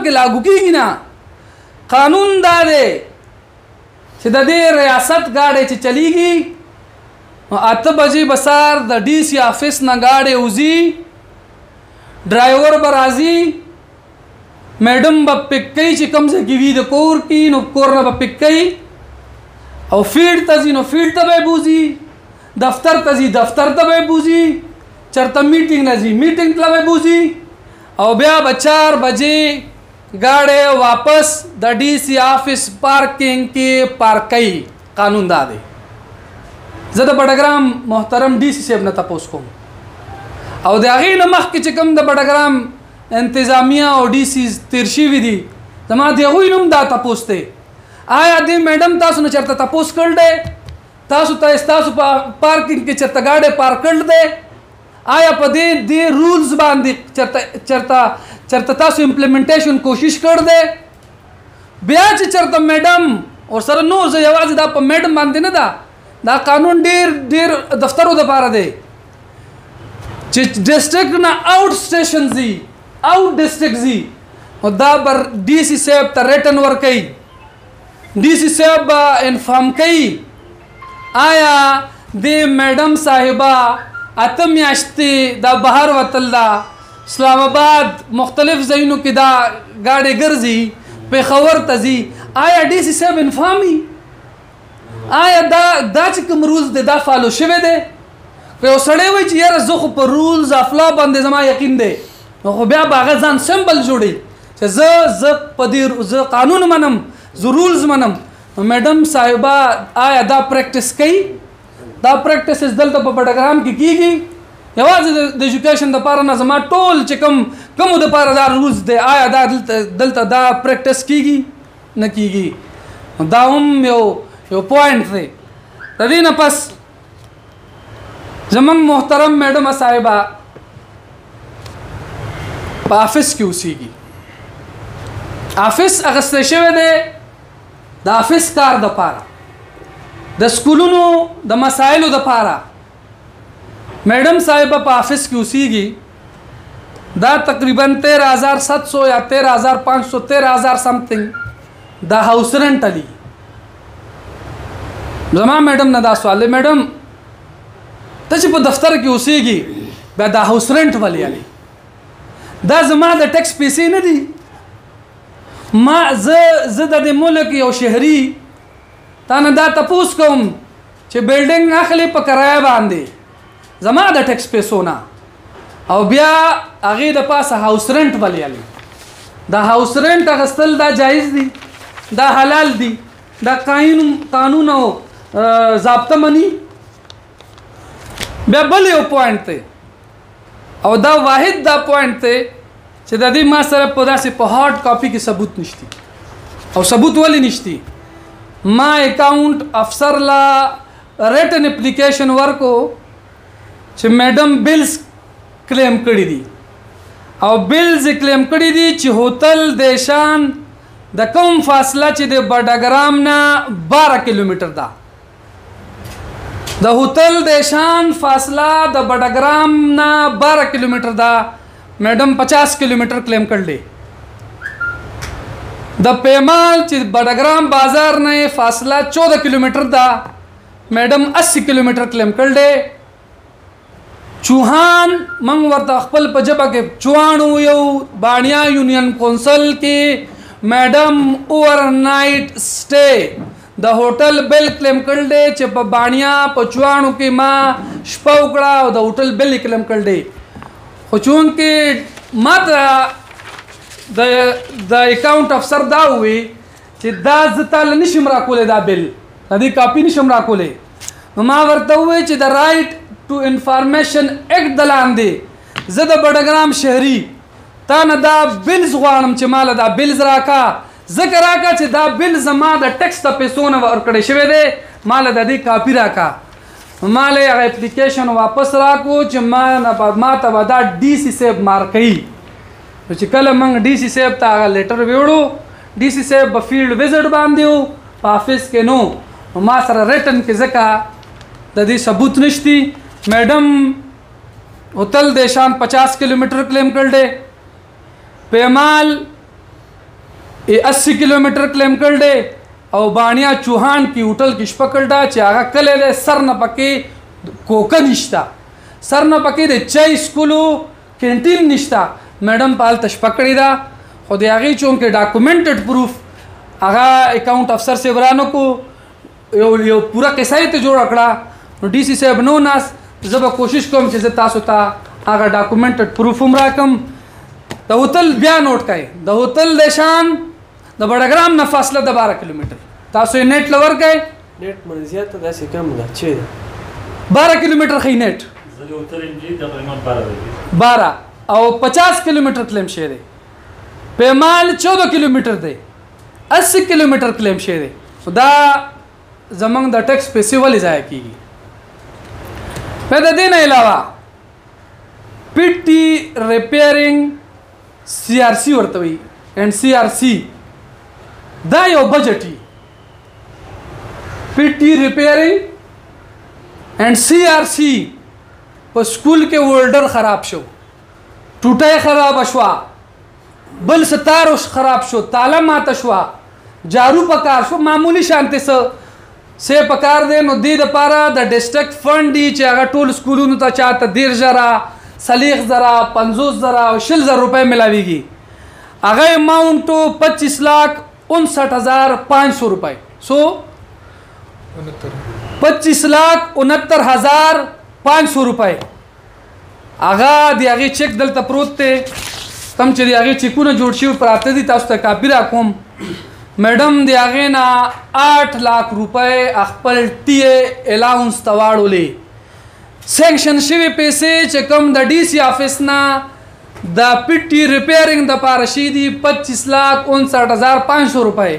کې لاګو کیږي نه. قانون دا دی چې د دې ریاست گاڑی چې چلیږي 8 بجې بسار د ډي سي آفس نه گاڑی وځي، ډرایور به راځي، میډم به پک کوي چې کوم ځای کې وي د کور کې، نو کور نه به پک کوي او فیلډ ته ځي نو فیلډ ته به بوځي، دفتر ته ځي دفتر ته به بوځي، چېرته میټینګ نه ځي میټینګ ته به بوځي او بیا به 4 بجې گاڑی واپس د ڈی سی آفس پارکنگ کې پارک کوي. قانون دا دی. زه د بټګرام محترم ڈی سی صاحب نه تپوس کوم او د هغې نه مخکې چې کوم د بټګرام انتظامیه او ڈی سی تیر شوي دي زما د هغوی نوم دا تپوس دی. آیا دې میډم تاسو نه چېرته تپوس کړی دی؟ تاسو ته ستاسو په پارکنګ کې چېرته گاڑی پارک کړی دی؟ آیا په دې رولز باندې چېرته تاسو امپلیمنټیشن کوشش کړی دی؟ بیا چې چېرته میډم ورسره نور زه یوازې دا په میډم باندې نه ده، دا قانون ډېر دفترو دپاره دی چې ډسټرکټ نه آؤٹ سټیشن ځي، آؤٹ ډسټرکټ ځي، نو دا به ډي سی صاحب ته ریټن ورکوي، ډي سی صاحب به انفارم کوي آیا د میډم صاحبه 8 میاشتې دا بهر وتل ده، اسلام آباد مختلف ځایونو کې دا گاڑی ګرځي، پېښور ته ځي، آیا ډي سی صاحب انفارمي؟ آیا دا چې کوم رولز دی دا فالو شوی دی؟ که یو سړی وایي چې یاره زه خو په رولز اف لا باندې زما یقین دی، نو خو بیا به هغه ځان سمبل جوړوي چې زه په دې زه قانون منم، زه رولز منم. نو میډم صاحبه آیا دا پریکټس کوي؟ دا پریکټسز دلته په بټګرام کې کیږي؟ یوازې د ایجوکیشن دپاره نه زما ټول چې کومو دپاره دا رولز دی، آیا دا دلته دا پریکټس کیږي؟ نه کیږي. دا هم یو پوینټ دی. د دې نه پس زمونږ محترم میډم صاحبه په آفس کې اوسیږي، آفس اخیستی شوی دی د آفس کار دپاره، د سکولونو د مسایلو دپاره. میډم صاحبه په آفس کې اوسیږي، دا تقریبا 13,700 یا 13,500 13,000 سمثنګ دا هاوس رنټ علی. زما میډم نه دا سوال دی، میډم ته چې په دفتر کې اوسیږي بیا دا هاوس رنټ ولې علی؟ دا زما د ټیکس پیسې نه دي. زه د دې ملک یو شهري تا نه دا تپوس کوم چې بلډینګ اخلي په کرایه باندې زما د ټیکس پیسو نه، او بیا هغې د پاسه هاوس رنټ ولې علی؟ دا هاوس رنټ اخیستل دا جایز دي، دا حلال دي، دا قانون او ضابطه مني. بیا بل یو پوینټ دی او دا واحد دا پوینټ دی چې د دې ما سره په داسې په هارډ کاپي کې ثبوت نشتی. او ثبوت ولې نشتی؟ ما اکاؤنٹ افسر لا ریټن اپلیکیشن ورکو چې میډم بلز کلیم کړي دي او بلز کلیم کړي دي چې هوتل دیشان د کوم فاصله چې د بټګرام نه 12 کیلومتر ده، د هوتل دیشان فاصله د بټګرام نه 12 کیلومتر ده، میډم 50 کیلومتر کلیم کړلی. د پیمال چې بټګرام بازار نه فاصله 14 کیلومتر ده، میډم 80 کیلومتر کلیم کړلی. چوهان من ورته خپل په ژبه کې چوهان ویو، بانیا یونین کونسل کې میډم اوور نایټ سټے د هوټل بل کلیم کړل دی چې په بانیا په چوهانو کې ما شپه وکړه او د هوټل بل کلیم کړل دی. خو چونکې ما ته د اکاؤنٹ افسر دا وی چې دا زه تاله نشم راکولی، دا بل د دې کاپي نشم راکولی. نو ما ورته ووی چې د رایټ ټو انفارمیشن ایکټ د لاندې زه د بټګرام شهري تا نه دا بلز غواړم چې ماله دا بلز راکا، ځکه راکا چې دا بل زما د ټیکس د پیسو نه ورکړی شوی دی، ماله د دې کاپي راکا. ماله هغه اپلیکیشن واپس راکو چې ما ته به دا ډي سی صاحب مار کوي. نو چې کله موږ ډي سی صاحب ته هغه لیټر ویوړو، ډي سی صاحب به فیلډ وزټ باندې و په آفس کې، نو ما سره ریټن کې ځکه د دې ثبوت نشتی. میډم هوتل دیشان 50 کیلومتر کلیم کړل دی، پیمال 80 کیلومیټر کلیم کړ دی او بانیا چوهان کی هوټل کې شپه کړ دا چې هغه کله دی سر نه پکې کوکه نشته، سر نه پکې د چای سکولو کینټین نشته. میډم په هلته شپه کړې ده خو د هغې چونکې ډاکومنټډ پروف هغه اکاؤنټ افسر صاحب رانه کو یو پوره قصه یې ته جوړه کړه. نو ډي سي صاحب نو ناست، زه به کوشش کوم چې زه تاسو ته هغه ډاکومنټډ پروف هم راکم. د هوټل بیا نوٹ کړئ، د هوټل د شان د بټګرام نه فاصله د 12 کیلومیټر. تاسو یې نیټ لور کړئ، نیټ من زیاته داسې کم ده چې 12 کیلومیټر خی نیټ 12 او 50 کیلومیټر کلیم شوی دی. پیمال 14 کیلومیټر دی، 80 کیلومیټر کلیم شوی دی. دا زمونږ د ټیکس پیسې ولې ضایع کیږي؟ په د دې نه علاوه پی ټي ریپیرینګ CRC ورته وي NCRC دا یو بجټ وي. پی ټي ریپیرینګ اینڈ CRC په سکول کې ولډر خراب شو، ټوټه خراب شوه، بل ستار خراب شو، تاله ماته شوه، جارو پکار شو، معمولی شانته سه پکار دی. نو دې دپاره د ډسټرکټ فنډ دی چې هغه ټول سکولونو ته چاته 13,000 40,000 50,000 او 60,000 روپۍ ملاویږي. هغه اماؤنټ 25,59,500 روپۍ، سو 25,69,500 روپۍ. هغه د هغې چیک دلته پروت دی، کم چې د هغې چیکونه جوړ شوي پراته دي، تاسو ته کاپي راکوم. میډم د هغې نه 8 लाख روپۍ خپل ټي الاونس ته واړولې. سینکشن شوي پیسې چې کوم د ډي سي آفس نه د پی ټي ریپیرینګ دپاره شي دي 25,59,500 روپۍ.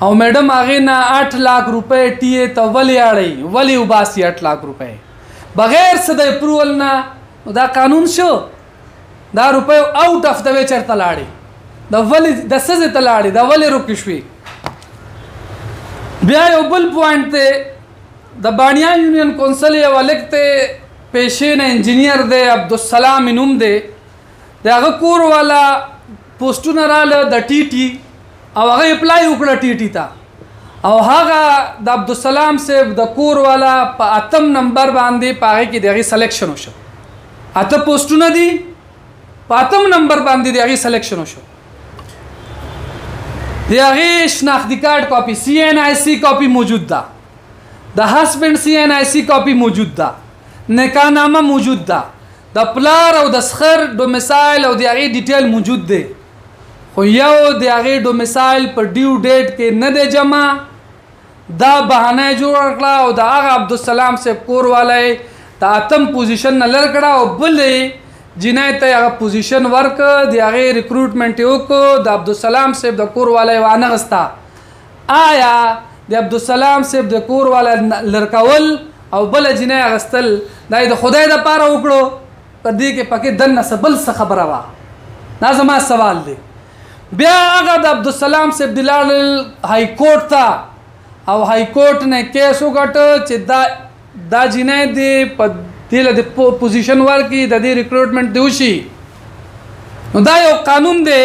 او میډم هغې نه 8 लाख روپۍ ټي ته ولې اړئ، ولې وباسي 8 लाख روپۍ بغیر څه د اپروول نه؟ دا قانون شو. دا روپۍ آؤٹ اف د وے چېرته لاړې، د ولې د څه ځای ته لاړې، د ولې روکې شوې؟ بیا یو بل پوائنټ دی، د بانیا یونین کونسل یو هلک دی، پیشې نه انجینیر دی، عبدالسلام نوم دی. د هغه کور والا پوسټونه راله د ټي ټي او هغه اپلای وکړه ټي ټي ته، او هغه د عبدالسلام صاحب د کور والا په 8 نمبر باندې په هغې کې د هغې سلیکشن وشو. 8 پوسټونه دي، په 8 نمبر باندې د هغې سلیکشن وشو. د هغې شناختی کارډ کاپي CNIC کاپي موجود ده، د هسبینډ CNIC کاپي موجود ده، نکاحنامه موجود ده، د پلار او د سخر ډومیسایل او د هغې ډیټیل موجود دی. خو یو د هغې ډومیسایل په ډیو ډیټ کې نه دی جمع، دا بهانه یې جوړه کړه او د هغه عبدالسلام صاحب کور والا یې د 8م پوزیشن نه لر کړه او بل یې جنۍ ته هغه پوزیشن ورکړه، د هغې ریکروټمنټ یې وکړو، د عبدالسلام صاحب د کور والا یې وانغسته. آیا د عبدالسلام صاحب د کور والا لرکول او بله جنۍ اغستل دا یې د خدای دپاره وکړو؟ په دې کې پکې دننه څه بل څه خبره وه؟ دا زما سوال دی. بیا هغه د عبدالسلام صاحب د لاړل های کورټ ته او های کورټ نه کیس وګټه چې دا جنۍ دی په دې له د پوزیشن ورکړي، د دې ریکروټمنټ دی وشي. نو دا یو قانون دی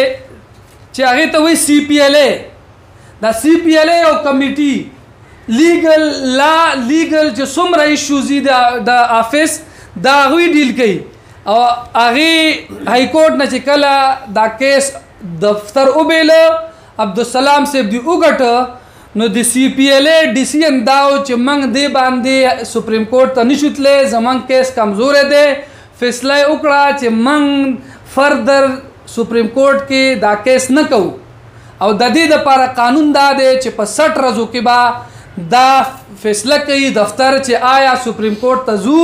چې هغې ته وایي CPLA. دا CPLA یو کمیټي لیګل چې څومره ایشوز دي د آفس دا هغوی ډیل کوي. او هغې های کورټ نه چې کله دا کیس دفتر وبیله عبدالسلام صاحب دی وګټه، نو د CPLA ډیسیژن دا و چې موږ دې باندې سپریم کورټ ته نشو تللی، زموږ کیس کمزوری دی. فیصله یې وکړه چې موږ فردر سپریم کورټ کې دا کیس نه کوو. او د دې دپاره قانون دا دی چې په 60 ورځو کې به دا فیصله کوي دفتر چې آیا سپریم کورټ ته ځو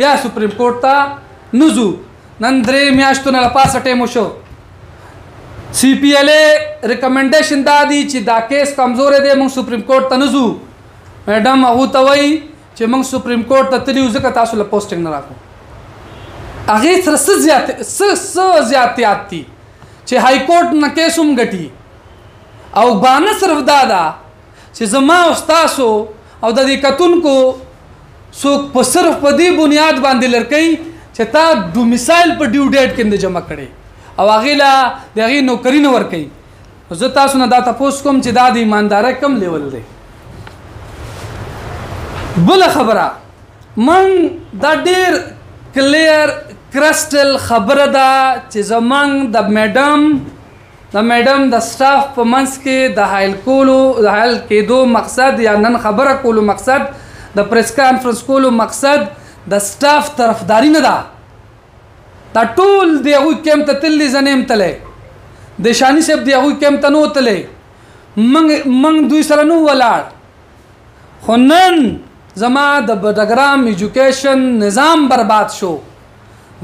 یا سپریم کورټ ته نه ځو. نن 3 میاشتو نه لپاسه ټیم وشو. CPLA ریکمنډیشن دا دی چې دا کیس کمزوری دی، موږ سپریم کورټ ته نه ځو. میډم هغو ته وایي چې موږ سپریم کورټ ته تلي یو ځکه تاسو له پوسټنګ نه راکړو. هغې سره څه زیاتیات دي چې های کورټ نه کیس هم ګټي. او بانه صرف دا ده چې زما او ستاسو او د دې کتونکو څوک په صرف په دې بنیاد باندې لرکوي چې تا ډومیسایل په ډیو ډیټ کې نه جمع کړی او هغې له د هغې نوکري نه ورکوي. زه تاسو نه دا تپوس کوم چې دا د ایماندارۍ کم لیول دی. بله خبره من دا ډېر کلیر کرسټل خبره ده چې زمونږ د میډم د سټاف په منځ کې د حایل کېدو مقصد یا نن خبره کولو مقصد د پریس کانفرنس کولو مقصد د سټاف طرفداري نه ده. دا ټول د هغوی کیمپ ته تللي زه نه یم تللی، د شاني صاحب د هغوی کیمپ ته نه و تللی، موږ دوی سره نه ولاړ. خو نن زما د بټګرام ایجوکیشن نظام برباد شو.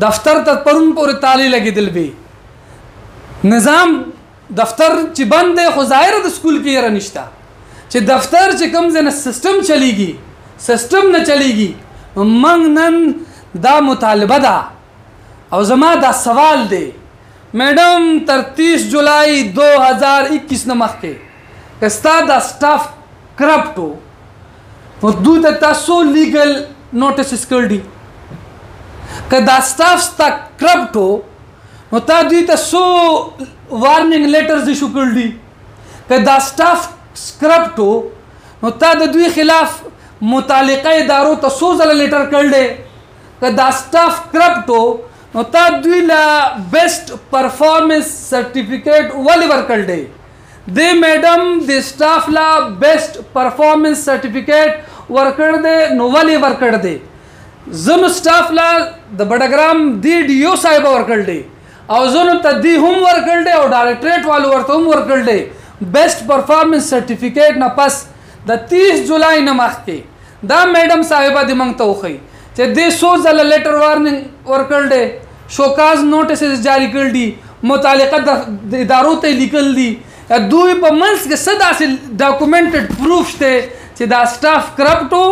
دفتر ته پرون پورې تالی لګېدل وي، نظام دفتر چې بند دی خو ظاهره د سکول کې یاره نشته چې دفتر چې کوم ځای نه سسټم چلیږي سسټم نه چلیږي. موږ نن دا مطالبه ده او زما دا سوال دی میډم تر 30 جولای 2021 نه مخکې که ستا دا سټاف کرپټ و نو دوی ته تاسو لیګل نوټسز کړي دي. که دا سټاف ستا کرپټ و نو تا دوی ته څو وارننګ لیټرز ایشو کړي دي. که دا سټاف کرپټ و نو تا د دوی خلاف متعلقه ادارو ته څو ځله لیټر کړی دی. که دا سټاف کرپټ و نو تا دوی له بیسټ پرفارمنس سرټیفیکیټ ولې ورکړی دی؟ دی میډم د سټاف له بیسټ پرفارمنس سرټیفیکیټ ورکړ دی نو ولې ورکړ دی؟ ځینو سټاف له د بټګرام دی DEO صاحب ورکړ دی او ځینو ته دی هم ورکړ دی او ډایرکټریټ والو ورته هم ورکړ دی. بیسټ پرفارمنس سرټیفیکیټ نه پس د 30 جولای نه مخکې دا میډم صاحبه دې موږ ته وښیي چې دې څو ځله لیټر وارننګ ورکړ دی، شوکاز نوټسز جاری کړل دي، متعلقه د ادارو ته لیکل دي. دوی په منځ کې څه داسې ډاکومنټډ پروف شته چې دا سټاف کرپټ و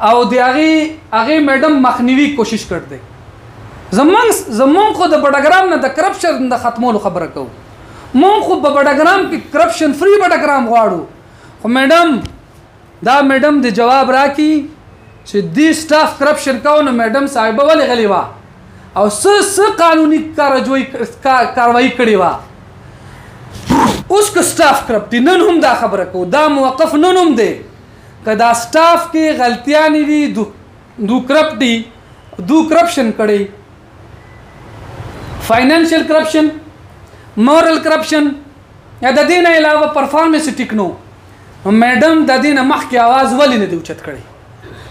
او د هغې میډم مخنیوي کوشش کړ دی. زمونږ خو د بټګرام نه د کرپشن د ختمولو خبره کوو، مونږ خو په بټګرام کې کرپشن فری بټګرام غواړو. خو میډم دا میډم د جواب راکړي چې دی سټاف کرپشن کوو نو میډم صاحبه ولې غلې وه او څه قانوني کاروایي کړې وه. اوس که سټاف کرپټ نن هم دا خبره کوو، دا موقف نن هم دی که دا سټاف کې غلطیانې وي، دو کرپټ دي، دو کرپشن کړی، فائنینشیل کرپشن، مورل کرپشن یا د دې نه علاوه پرفارمنس ټیک نو، میډم د دې نه مخکې آواز ولې نه دی اوچت کړی؟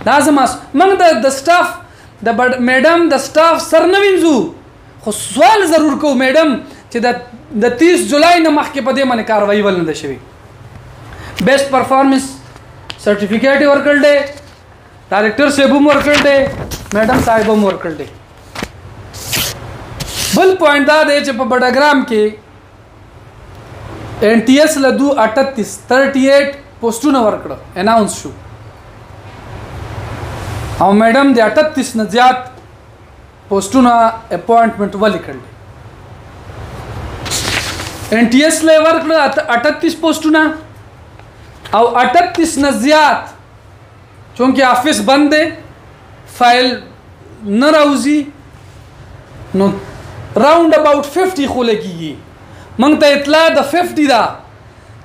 دا زما موږ د سټاف د میډم د سټاف سر نه وینځو خو سوال ضرور کوو میډم چې د 30 جولای نه مخکې په دې باندې کاروایي ولې نه ده شوې. بیسټ پرفارمنس سرټیفیکیټ یې ورکړل دی، ډایرکټر صاحب هم ورکړل دی، میډم صاحب هم ورکړل دی. بل پوینټ دا دی چې په بټګرام کې NTS له 38 پوسټونه ورکړه اناونس شو او میډم د 38 نه زیات پوسټونه اپوینټمنټ ولې کړل؟ NTS له ورکړه 38 پوسټونه او 38 نه زیات چونکه آفس بند دی فایل نه راوځي نو راوند اباوټ 50 خو لګیږي. موږ ته اطلاع د 50 ده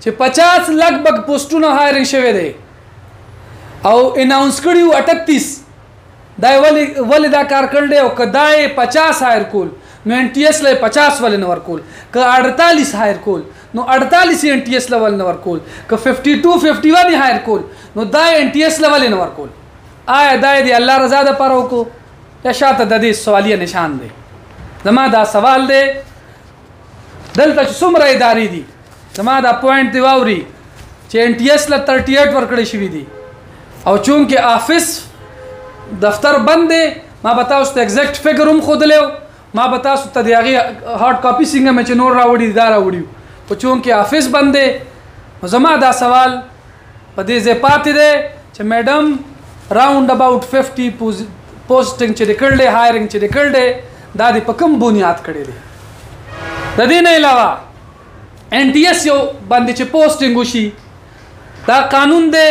چې 50 لګبګ پوسټونه هایرینګ شوی دی او اناونس کړي 38. دا ولې دا کار کړل دی او که دا 50 هایر کول نو NTS له 50 ولې نه ورکول؟ که 48 هایر کول نو 48 NTS له ولې نه ورکول؟ که 52 51 هایر کول نو دا NTS له ولې نه ورکول؟ آیا دا د الله رضا دپاره وکړو یا شاته د دې سوالیه نشان دی؟ زما دا سوال دی دلته چې څومره ادارې دي زما دا پوینټ دی واوري چې NTS له 38 ورکړی شوي دي او چونکې آفس دفتر بند دی ما به تاسو ته ایگزیکټ فګر هم ښودلی و، ما به تاسو ته د هغې هارډ کاپي څنګه مې چې نور راوړي دا راوړي و، خو چونکې آفس بند دی نو زما دا سوال په دې ځای پاتې دی چې میډم راوند اباوټ 50 پوسټنګ چې دی کړی هایرنګ چې دی کړی دا دې په کوم بنیاد کړی دی؟ د دې نه علاوه NTS یو باندې چې پوسټنګ وشي دا قانون دی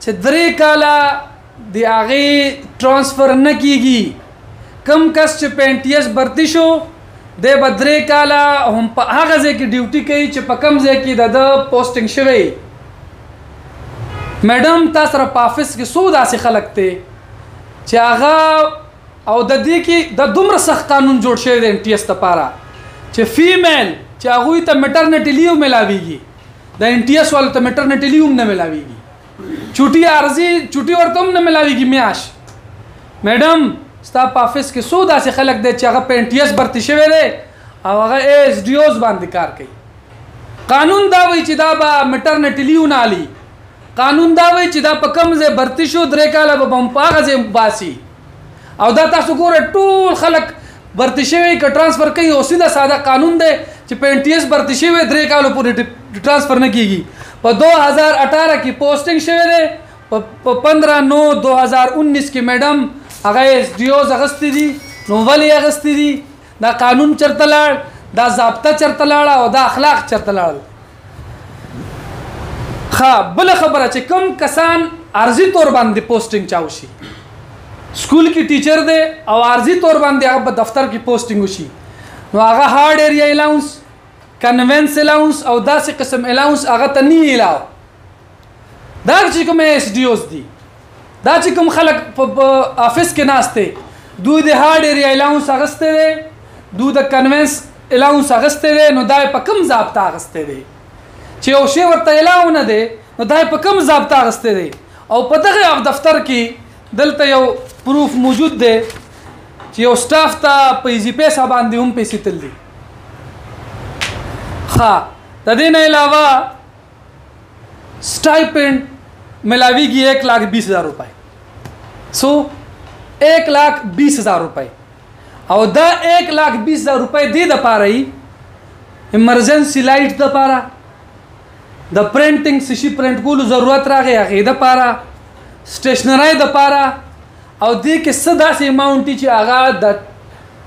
چې 3 کاله د هغې ټرانسفر نه کیږي. کم کس چې په NTS برتی شو د بدرې کاله هم په هغه ځای کې ډیوټي کوي چې په کوم ځای کې د پوسټینګ شوی. میډم تاسو سره په افس کې څو داسې خلک دی چې هغه او د دې کې د دومره سخت قانون جوړ شوی دی NTS لپاره چې فیمیل چې هغوی ته میټرنټي لیو ملاویږي د NTS والو ته میټرنټي لیو هم نه ملاویږي، چوټي عارضي چوټي ورته هم نه ملاویږي میاش. میډم ستا په افس کې څو داسې خلک دی چې هغه په NTS برتی شوی دی او هغه SDOs باندې کار کوي. قانون دا وایي چې دا به میټرنټي لیو نه علي، قانون دا وایي چې دا په کوم ځای برتی شو 3 کاله به هم په هغه ځای باسي. او دا تاسو ګوره ټول خلک برتی شوی که ټرانسفر کوي او سیده ساده قانون دی چې په NTS برتی شوی 3 کالو پورې ټرانسفر نه کیږي. په 2018 کې پوسټینګ شوی دی، په 15/9/2019 کې میډم هغه SDOs اغستې دي. نو ولې اغستې دي؟ دا قانون چرته لاړ، دا ضابطه چرته لاړه او دا اخلاق چرته لاړل. ښه بل خبره چې کوم کسان عارضي طور باندې پوسټینګ چاوشي، سکول کې ټیچر دی او عارضي طور باندې هغه په دفتر کې پوسټینګ وشي، نو هغه هارډ ایریا الاونس، کنوینس الاونس او داسې قسم الاونس هغه ته نه الاو. دا چې کوم SDOs دي، دا چې کوم خلک په افس کې ناشته دوی د هارډ ایریا الاونس اغسته دي، دوی د کنوینس الاونس اغسته دي، نو دا په کوم ضابطه اغسته دي چې یو شی ورته الاو نه دی، نو دا په کوم ضابطه اغسته دي. او په دغه دفتر کې دلته یو پروف موجود دی چې یو سټاف ته په ایزي پیسه باندې هم پیسې تل دي. ښه د دې نه علاوه سټایپنډ ملاویږي 1,20,000 روپۍ، سو 1,20,000 روپۍ. او دا 1,20,000 روپۍ دې دپاره یي ایمرجنسي لایټ دپاره، د پرنټینګ سشي پرنټ کولو ضرورت راغی هغې دپاره، سټیشنرۍ دپاره، او دې کې څه داسې اماونټ چې هغه د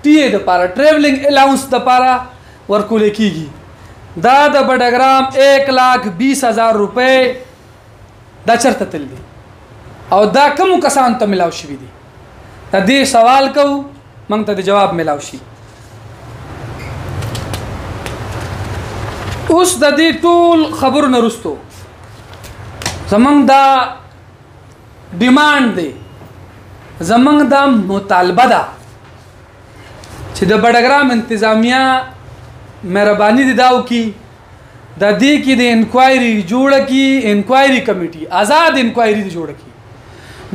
TA دپاره ټریولینګ الاونس دپاره ورکولی کېږي. دا د بټګرام 1,20,000 روپۍ دا چرته تل دي او دا کومو کسانو ته ملاو شوي دي؟ د دې سوال کوو، موږ ته د جواب ملاو شي. اوس د دې ټول خبرو نه وروستو زموږ دا ډیمانډ دی، زموږ دا مطالبه ده چې د بټګرام انتظامیه مهرباني دې دا وکړي د دې کې د انکوایري جوړه کړي، انکوایري کمیټي آزاد انکوایري دې جوړه کړي،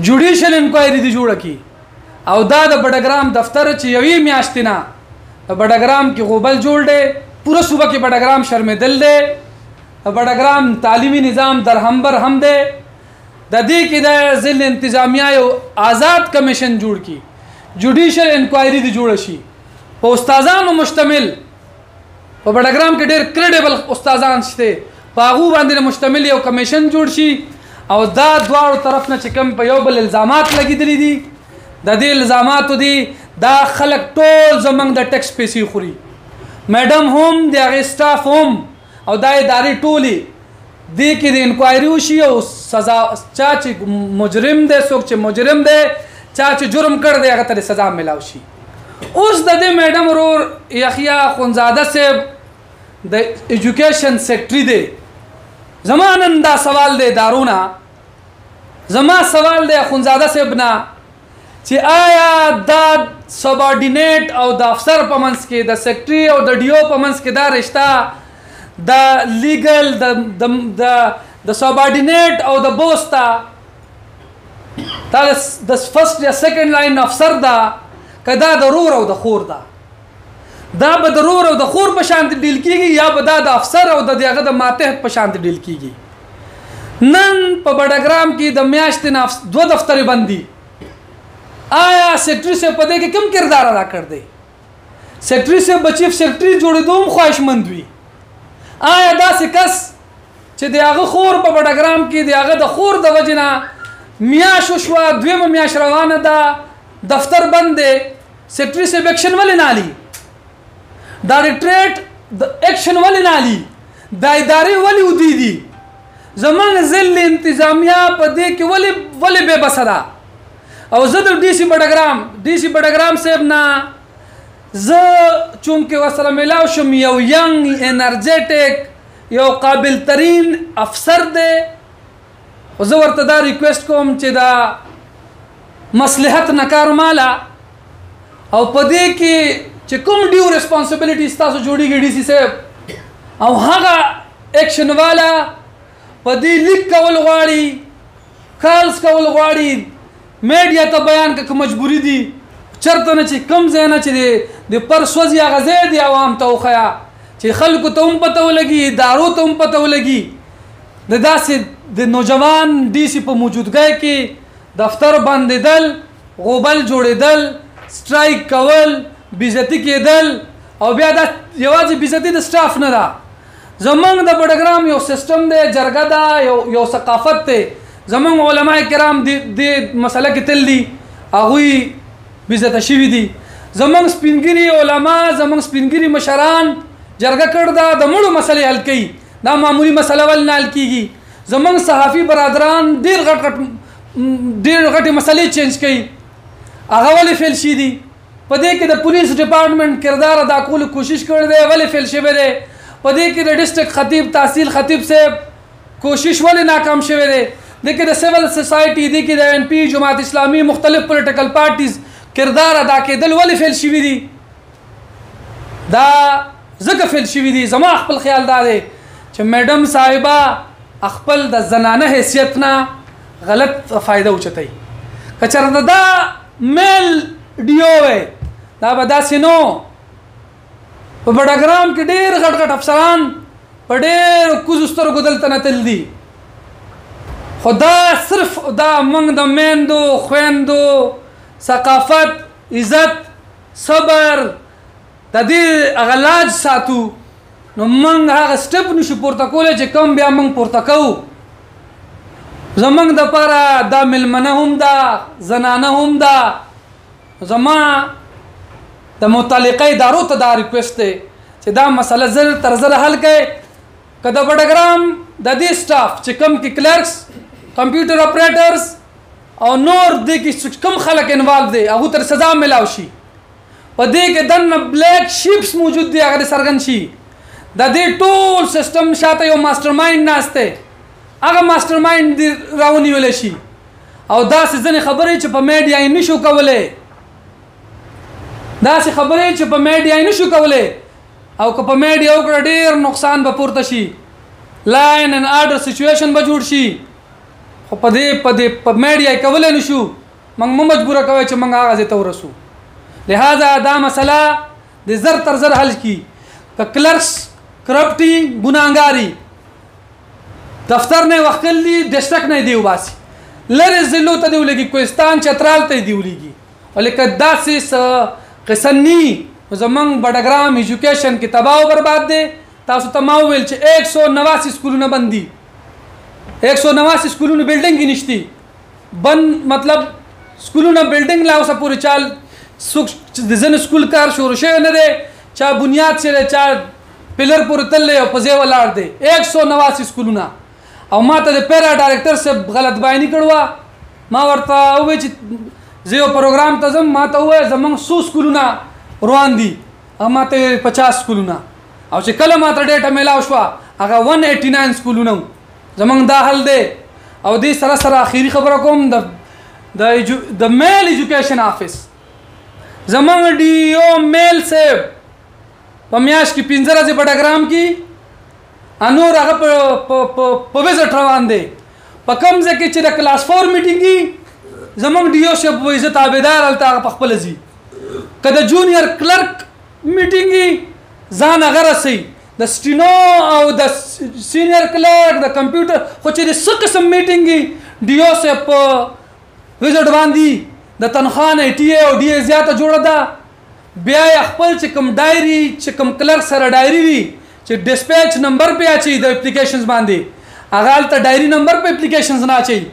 جوډیشل انکوایري دې جوړه کړي. او دا د بټګرام دفتر چې یوې میاشتې نه د بټګرام کې غوبل جوړ دی، پوره صوبه کې بټګرام شرمېدل دی، بټګرام تعلیمي نظام درهمبر هم دی. د دې کې د ضلع انتظامیه یو آزاد کمیشن جوړ کړي، جوډیشل انکوایري دې جوړه شي، په استادانو مشتمل، په بټګرام کې ډېر کریډیبل استادان شته، په هغو باندې مشتمل یو کمیشن جوړ شي. او دا دواړو طرف نه چې کوم په یو بل الزامات لګېدلي دي، د دې الزاماتو دي دا خلک ټول زموږ د ټیکس پیسې خوري، میډم هم د هغې سټاف هم او دا ادارې ټولې دې کې د انکوایري وشي او سزا، چا چې مجرم دی، څوک چې مجرم دی، چا چې جرم کړی دی هغه ته د سزا میلاو شي. اوس د دې میډم ورور یحیی اخونزاده صاحب د ایجوکیشن سیکرټری دی. زما نن دا سوال دی ادارو نه، زما سوال دی اخونزاده صاحب نه چې آیا دا سبارډینیټ او د افسر په منځ کې د سیکرټري او د DEO په منځ کې دا رشته د لیګل د سبارډینیټ او د بوس ته دا د فرست یا سیکنډ لاین افسر ده که دا د رور او د خور ده؟ دا به د رور او د خور په شانتي ډیل کېږي یا به دا د افسر او د هغه د ماتحت په شانتي ډیل کېږي؟ نن په بټګرام کې د میاشتې نه 2 دفترې بند دي. آیا سیکرټري صاحب په دې کې کوم کردار ادا کړ دی؟ سیکرټري صاحب به چیف سیکرټري جوړېدو هم خواهشمند وي. آیا داسې کس چې د هغه خور په بټګرام کې د هغه د خور د وجې نه میاشت وشوه، 2مه میاشت روانه ده، دفتر بند دی، سیکرټري صاحب ایکشن ولې نه علي؟ ډایرکټریټ د ایکشن ولې نه علي؟ دا ادارې ولې ودې دي؟ زموږ ضلع انتظامیه په دې کې ولې بې بسه ده؟ او زه د ډي سي بټګرام صاحب نه چونکه ورسره میلاو شم یو ینګ انرجیټک یو قابل ترین افسر دی، خو زه ورته دا ریکویسټ کوم چې دا مصلحت نه کار ماله او په دې کې چې کوم ډیو ریسپانسبلیټي ستاسو جوړیږي ډي سي صاحب او هغه ایکشن والا په دې لیک کول غواړي، کالز کول غواړي، میډیا ته بیان که مجبوری دي، چرته نه چې کم ځای نه چې د پرسوځي هغه ځای دی عوام ته وښیه چې خلکو ته هم پته ولګي، ادارو ته هم پته ولګي. د داسې د نوجوان ډي سي په موجودګۍ کې دفتر بندېدل، غوبل جوړېدل، سټرایک کول، بېعزتي کېدل، او بیا دا یوازې بېعزتي د سټاف نه ده، زمونږ د بټګرام یو سسټم دی، جرګه ده، یو ثقافت دی. زمونږ علما کرام د مسله کې تل دي، هغوی بېعزته شوي دي. زمونږ سپینګیري علما، زمونږ سپینګیري مشران جرګه کړ ده د مړو مسلې حل کوي، دا معمولی مسله ول نه حل کېږي. زمونږ صحافي برادران ډېر غټې مسلې چینج کوي، هغه ولې فیل شي دي؟ په دې کې د پولیس ډپارټمنټ کردار ادا کولو کوشش کړی دی، ولې فیل شوی دی؟ په دې کې د ډسټرکټ خطیب تحصیل خطیب صاحب کوشش ولې ناکام شوی دی؟ دې کې د سیول سوسایټي، دې کې د NP جماعت اسلامي مختلف پولیټیکل پارټیز کردار ادا کېدل ولې فیل شوي دي؟ دا ځکه فیل شوي دي. زما خپل خیال دا دی چې میډم صاحبه خپل د زنانه حیثیت نه غلط فایده اوچتوي. که چېرته دا میل ډیو وی دا به داسې نو. په بټګرام کې ډېر غټ غټ افسران په ډېرو کوزو سترګو دلته نه تل دي، خو دا صرف دا موږ د میندو خویندو ثقافت، عزت، صبر د دې هغه لاج ساتو، نو موږ هغه سټپ نشو پورته کولی چې کوم بیا موږ پورته کوو. زموږ دپاره دا میلمنه هم ده، زنانه هم ده. زما د متعلقه ادارو ته دا ریکویسټ دی چې دا مسله زر تر زر حل کړئ. که د بټګرام د دې سټاف چې کوم کې کلرکس، کمپیوټر اپریټرز او نور دې کې کوم خلک انوالو دي، هغو ته سزا میلاو شي. په دې کې دننه بلیک شیپس موجود دي، هغه څرګند شي. د دې ټول سسټم شاته یو ماسټر مایند ناست دی، هغه ماسټر مایند دې راونیولی شي. او داسې ځینې خبرې چې په میډیا یې نشو کولی، داسې خبرې چې په میډیا یې نشو کولی، او که په میډیا وکړه ډېر نقصان به پورته شي، لاین اینډ آرډر سچویشن به جوړ شي. خو په میډیا یې کولی نشو، موږ مه مجبوره کوئ چې موږ هغه ځای ته ورسو. لہذا دا مسله د زر تر زر حل کی. که کلرکس کرپټي ګناهګاري دفتر نه وختل دي، ډسټرکټ نه دی وباسي، لرې ضلعو ته دی ولګي، کوهستان چترال ته دی ولګي. ولیکن داسې قصه نی زمونږ بټګرام ایجوکیشن کې تباہ و برباد دی. تاسو ته ما وویل چې 189 سکولونه بند دي، 189 سکولونه بلډینګ کې نشتی بند، مطلب سکولونه بلډینګ لا اوسه پورې چال د ځینې سکول کار شروع شوی نه دی، چا بنیاد چې چا پلر پورې تللی او په ځای ولاړ دی. 189 سکولونه. او ما ته د پیرا ډایرکټر صاحب غلط بیاني کړې وه. ما ورته وویل چې زه یو پروګرام ته ځم، ما ته وویل زموږ 100 سکولونه روان دي، ما ته 50 سکولونه. او چې کله ما ته ډیټه میلاو شوه هغه 189 سکولونه وو. زموږ دا حل دی. او دې سره سره اخري خبره کوم، د میل ایجوکیشن آفس زمونږ DEO میل صاحب په میاشت کې 15 ورځې بټګرام کې، انور هغه په وزټ روان دی. په کوم ځای کې چې د کلاس 4 میټینګ وي، زمونږ DEO صاحب وایي زه تابعدار هلته هغه په خپله ځي. که د جونیئر کلرک میټینګ وي، ځان هغه رسوي. د سټینو او د سینیئر کلرک د کمپیوټر، خو چې د څه قسم میټینګ وي DEO صاحب په وزټ باندې د تنخواه نه TA او DA زیاته جوړه ده. بیا یې خپل چې کوم ډایري چې کوم کلرک سره ډایري وي چې ډسپیچ نمبر پې اچوي د اپلیکیشنز باندې، هغه هلته ډایري نمبر په اپلیکیشنز نه اچوي.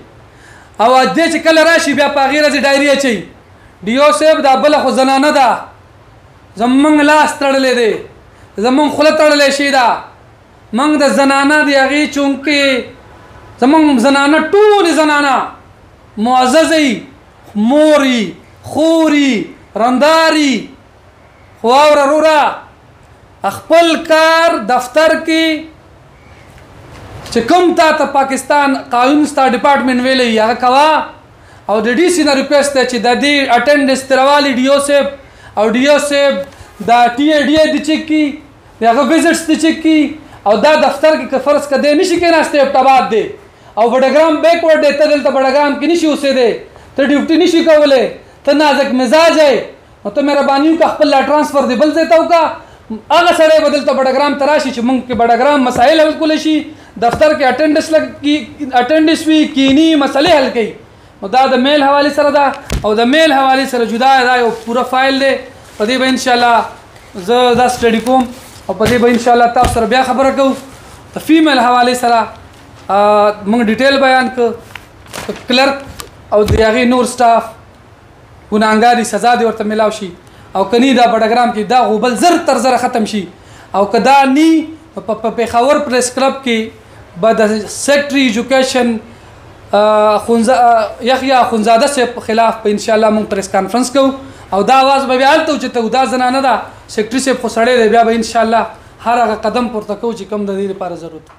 او دې چې کله راشي بیا په هغې ورځې ډایري اچوي. DEO صاحب دا بله خو زنانه ده، زمونږ لاس تړلی دی، زمونږ خوله تړلی شي ده. موږ د زنانه د هغې چونکې زمونږ زنانه ټولې زنانه معززه یي، موري، خوري، رنداري، خو واوره وروره خپل کار دفتر کې چې کوم تا ته پاکستان قانون ستا ډپارټمنټ ویلی هغه کوه او د ډي سي نه ریکویسټ دی چې د دې اټینډنس تروالی ډي او صاحب او ډي او صاحب دا ټي اے ډي اے د چیک کي د هغه وزټس د چیک کي او دا دفتر کې که فرض که دی نشي کېناستی ابتاباد دی او بټګرام بیکورډ دی ته دلته بټګرام کې نشي اوسېدی ته ډیوټي نشي کولی ته نازک مزاج یې نو ته مهرباني وکړه خپل لا ټرانسفر دی بل ځای ته وکړه هغه سړی به دلته بټګرام ته راشي چې موږ کې بټګرام مسایل حل کولی شي دفتر کې اټینډنس وي کینی مسلې حل کوي نو دا د میل حوالې سره ده او د میل حوالې سره جدا دا یو پوره فایل دی په دې به انشاءالله زه دا سټډي کوم او په دې به انشاءالله تاسو سره بیا خبره کوو د فیمیل حوالې سره موږ ډیټیل بیان کړ کلرک او د هغې نور سټاف ګناهګاري سزا دې ورته میلاو شي او کني دا بټګرام کې دا غوبل زر تر زره ختم شي او که دا نی په پېښور پریس کلب کې به د سیکرټری ایجوکیشن یحیی خونزاده صاحب په خلاف په انشاءالله موږ پریس کانفرنس کوو او دا आवाज به بیا هلته اوچته دا زنانه ده سیکرټري صاحب خو سړی دی بیا به انشاءالله هر هغه قدم پورته کوو چې کوم د دې لپاره ضرورت دی.